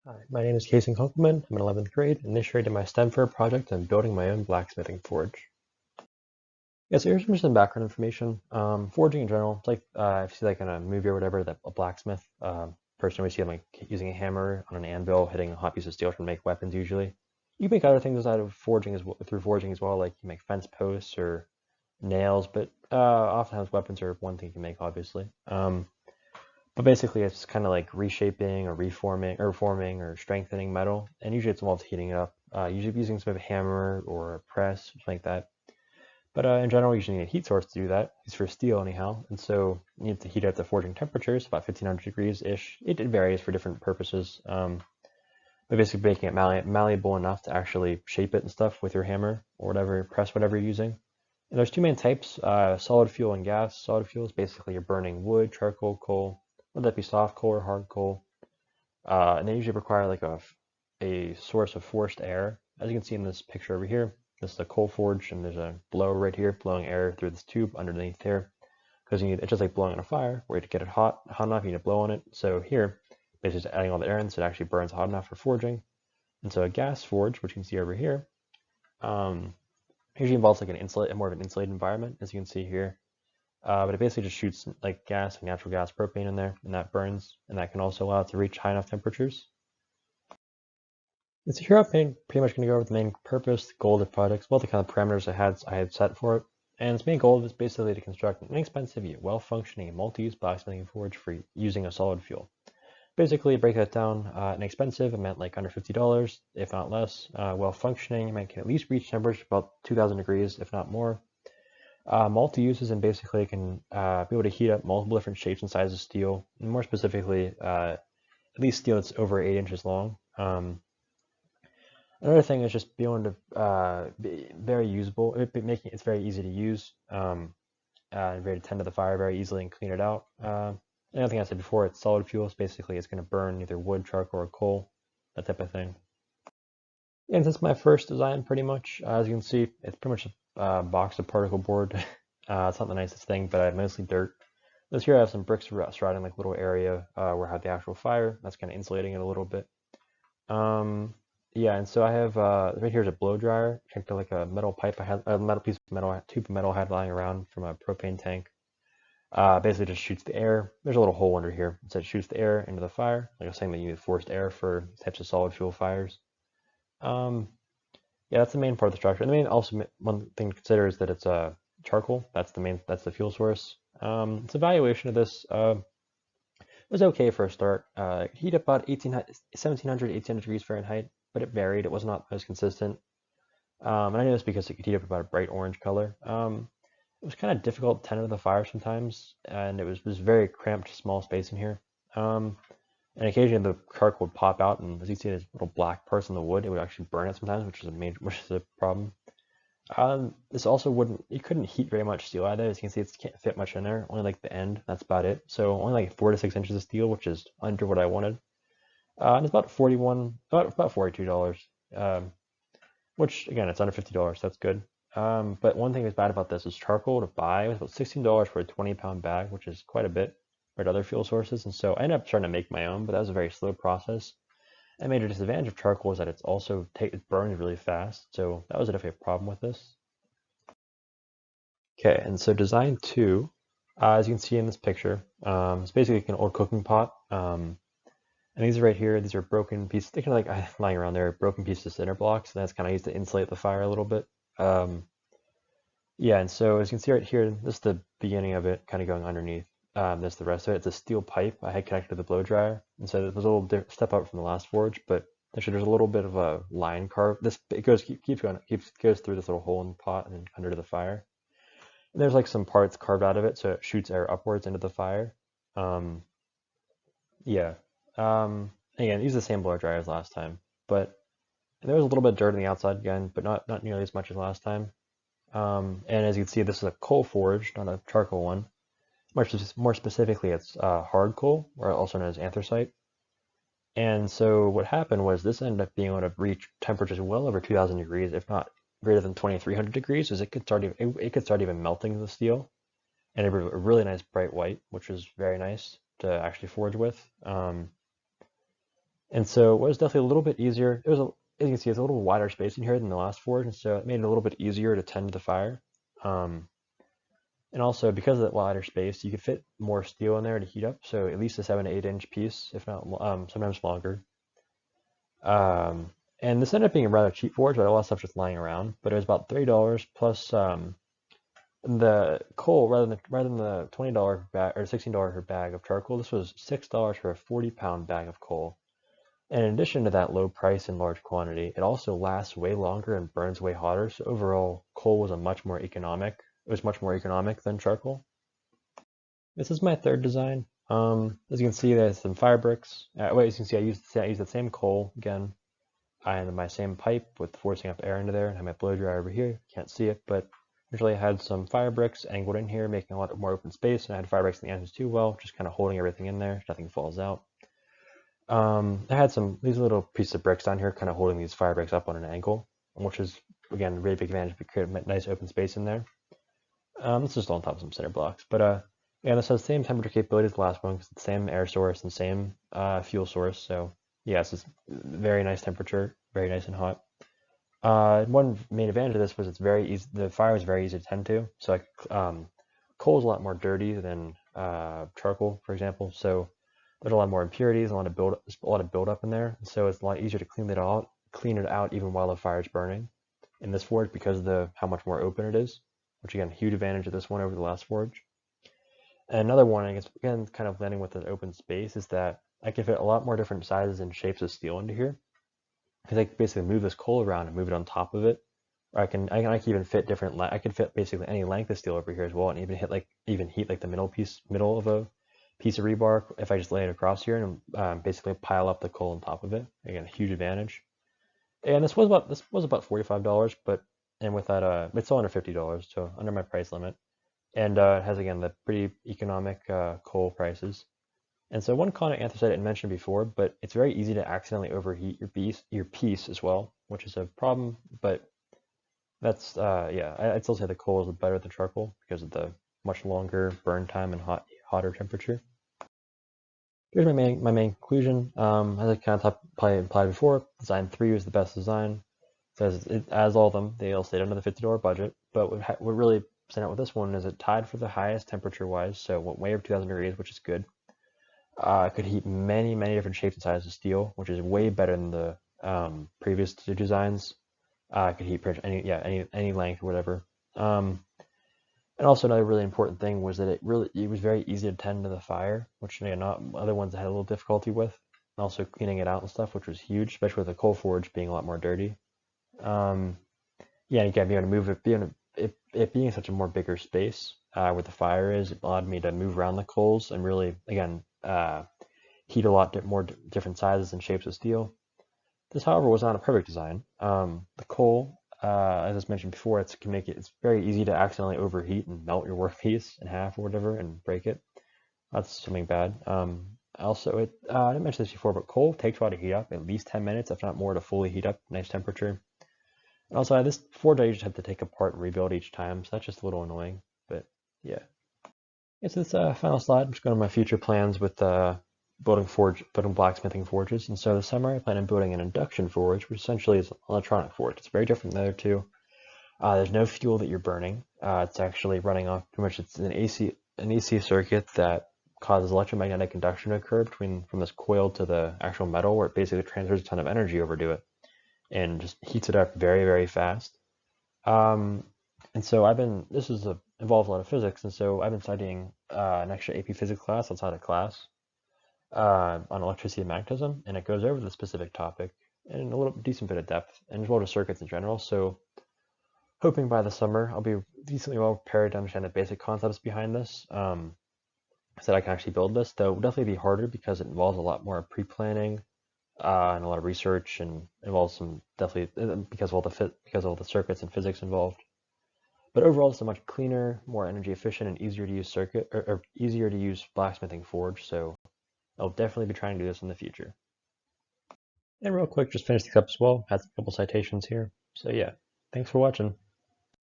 Hi, my name is Kason Kunkelmann. I'm in 11th grade and this year I did my STEM fair project on building my own blacksmithing forge. Yeah, so here's some background information. Forging in general, it's like if you see like in a movie or whatever, that a blacksmith person we see them like using a hammer on an anvil, hitting a hot piece of steel to make weapons usually. You can make other things out of forging as well, through forging as well, like you make fence posts or nails, but oftentimes weapons are one thing you can make, obviously. But basically, it's kind of like reshaping or reforming or forming or strengthening metal, and usually it's involved heating it up. Usually using some of a hammer or a press, something like that. But in general, you usually need a heat source to do that. It's for steel anyhow, and so you need to heat up the forging temperatures, about 1500 degrees ish. It varies for different purposes, but basically making it malleable enough to actually shape it and stuff with your hammer or whatever press, whatever you're using. And there's two main types: solid fuel and gas. Solid fuel is basically you're burning wood, charcoal, coal, whether that be soft coal or hard coal. And they usually require like a source of forced air. As you can see in this picture over here, this is a coal forge, and there's a blower right here blowing air through this tube underneath here. Because it's just like blowing on a fire, where to get it hot enough, you need to blow on it. So here, basically just adding all the air in so it actually burns hot enough for forging. And so a gas forge, which you can see over here, usually involves like more of an insulated environment, as you can see here. But it basically just shoots like gas, like natural gas, propane in there, and that burns, and that can also allow it to reach high enough temperatures. And so here I'm pretty much going to go over the main purpose, the goal of the project, what the kind of parameters I had set for it. And its main goal is basically to construct an inexpensive yet well-functioning multi-use blacksmithing forge for using a solid fuel. Basically, break that down, inexpensive, it meant like under $50, if not less. Well-functioning, it can at least reach temperatures about 2000 degrees, if not more. Multi-uses, and basically it can be able to heat up multiple different shapes and sizes of steel, and more specifically, at least steel that's over 8 inches long. Another thing is just being able to be very usable, making it's very easy to use, and very to tend to the fire very easily and clean it out. Another thing I said before, it's solid fuels. Basically, it's going to burn either wood, charcoal, or coal, that type of thing. And since my first design, pretty much, as you can see, it's pretty much a box of particle board. It's not the nicest thing, but I have mostly dirt. This here I have some bricks surrounding like little area where I have the actual fire. That's kind of insulating it a little bit. Yeah, and so I have right here is a blow dryer connected to like a metal pipe. I had a metal piece of metal, tube of metal I had lying around from a propane tank. Basically just shoots the air. There's a little hole under here. So it shoots the air into the fire. Like I was saying, that you need forced air for types of solid fuel fires. Yeah, that's the main part of the structure. And the main also one thing to consider is that it's charcoal. That's the fuel source. Its evaluation of this was okay for a start. Heat up about 1700, 1800 degrees Fahrenheit, but it varied. It was not as consistent. And I know this because it could heat up about a bright orange color. It was kind of difficult to tend to the fire sometimes, and it was very cramped, small space in here. And occasionally the charcoal would pop out, and as you see, there's little black parts in the wood. It would actually burn it sometimes, which is a problem. This also you couldn't heat very much steel either. As you can see, it can't fit much in there. Only like the end, that's about it. So only like 4 to 6 inches of steel, which is under what I wanted. And it's about about $42. Which again, it's under $50. That's good. But one thing that's bad about this is charcoal to buy was about $16 for a 20-pound bag, which is quite a bit compared to other fuel sources. And so I ended up trying to make my own, but that was a very slow process. A major disadvantage of charcoal is that it burns really fast. So that was definitely a problem with this. Okay, and so design two, as you can see in this picture, it's basically like an old cooking pot. And these are right here, these are broken pieces, they're kind of like lying around there, broken pieces of cinder blocks, and that's kind of used to insulate the fire a little bit. Yeah, and so as you can see right here, this is the beginning of it, kind of going underneath. This the rest of it. It's a steel pipe I had connected to the blow dryer, and so it was a little step up from the last forge, but actually there's a little bit of a line carve. It goes goes through this little hole in the pot and then under the fire. And there's like some parts carved out of it, so it shoots air upwards into the fire. Yeah. Again, use the same blow dryer as last time, but there was a little bit of dirt on the outside again, but not nearly as much as last time. And as you can see, this is a coal forge, not a charcoal one. More specifically, it's hard coal, or also known as anthracite. And so what happened was this ended up being able to reach temperatures well over 2000 degrees, if not greater than 2300 degrees, as it could start even melting the steel, and it was a really nice bright white, which was very nice to actually forge with. And so it was definitely a little bit easier. It was, as you can see, it's a little wider space in here than the last forge, and so it made it a little bit easier to tend to the fire. And also, because of that wider space, you could fit more steel in there to heat up, so at least a 7 to 8 inch piece, if not sometimes longer. And this ended up being a rather cheap forge, but a lot of stuff just lying around. But it was about $30 plus the coal, rather than the $20 bag or $16 per bag of charcoal. This was $6 for a 40-pound bag of coal. And in addition to that low price and large quantity, it also lasts way longer and burns way hotter. So overall, coal was much more economic. It was much more economic than charcoal. This is my third design. As you can see, there's some firebricks. As you can see, I used the same coal again, and my same pipe with forcing up air into there. I have my blow dryer over here. Can't see it, but usually I had some firebricks angled in here, making a lot more open space, and I had firebricks in the edges too, well, just kind of holding everything in there, so nothing falls out. I had these little pieces of bricks down here, kind of holding these firebricks up on an angle, which is again a really big advantage to create a nice open space in there. This is just on top of some cinder blocks, but yeah, this has the same temperature capability as the last one, because it's the same air source and same fuel source. So yeah, it's very nice temperature, very nice and hot. One main advantage of this was it's very easy. The fire is very easy to tend to. So like coal is a lot more dirty than charcoal, for example. So there's a lot more impurities, a lot of buildup in there. So it's a lot easier to clean it out even while the fire is burning in this forge because of how much more open it is, which again, huge advantage of this one over the last forge. And another one, I guess, again, kind of blending with the open space, is that I can fit a lot more different sizes and shapes of steel into here. Because I can basically move this coal around and move it on top of it. Or I can even fit I can fit basically any length of steel over here as well, and even heat like the middle of a piece of rebar if I just lay it across here and basically pile up the coal on top of it. Again, a huge advantage. And this was about $45, and with that it's still under $50, so under my price limit. And it has again the pretty economic coal prices. And so one con of anthracite I mentioned before, but it's very easy to accidentally overheat your piece as well, which is a problem. But that's yeah, I'd still say the coal is better than charcoal because of the much longer burn time and hotter temperature. Here's my main conclusion. As I kind of probably implied before, design 3 was the best design. As all of them, they all stayed under the $50 budget. But what really stand out with this one is it tied for the highest temperature-wise, so went way over 2,000 degrees, which is good. It could heat many different shapes and sizes of steel, which is way better than the previous 2 designs. It could heat any length or whatever. And also another really important thing was that it was very easy to tend to the fire, which not other ones I had a little difficulty with. And also cleaning it out and stuff, which was huge, especially with the coal forge being a lot more dirty. Yeah, and again, being able to move it being such a more bigger space where the fire is, it allowed me to move around the coals and really, again, heat a lot more different sizes and shapes of steel. This, however, was not a perfect design. The coal, as I mentioned before, it's very easy to accidentally overheat and melt your workpiece in half or whatever and break it. That's something bad. Also, I didn't mention this before, but coal takes a while to heat up, at least 10 minutes, if not more, to fully heat up, nice temperature. And also, this forge I just have to take apart and rebuild each time, so that's just a little annoying, but yeah. It's this final slide. I'm just going to my future plans with building blacksmithing forges. And so this summer I plan on building an induction forge, which essentially is an electronic forge. It's very different than the other two. There's no fuel that you're burning. It's actually running off pretty much it's an AC circuit that causes electromagnetic induction to occur from this coil to the actual metal, where it basically transfers a ton of energy over to it and just heats it up very fast. And so involves a lot of physics, and so I've been studying an extra AP physics class outside of class on electricity and magnetism, and it goes over the specific topic in a little decent bit of depth, and as well as circuits in general. So hoping by the summer I'll be decently well prepared to understand the basic concepts behind this, so that I can actually build this. Though it will definitely be harder because it involves a lot more pre-planning and a lot of research, and involves some definitely because of all the circuits and physics involved. But overall, it's a much cleaner, more energy efficient, and easier to use or easier to use blacksmithing forge. So I'll definitely be trying to do this in the future. And real quick, just finish these up as well. Had a couple citations here. So yeah, thanks for watching.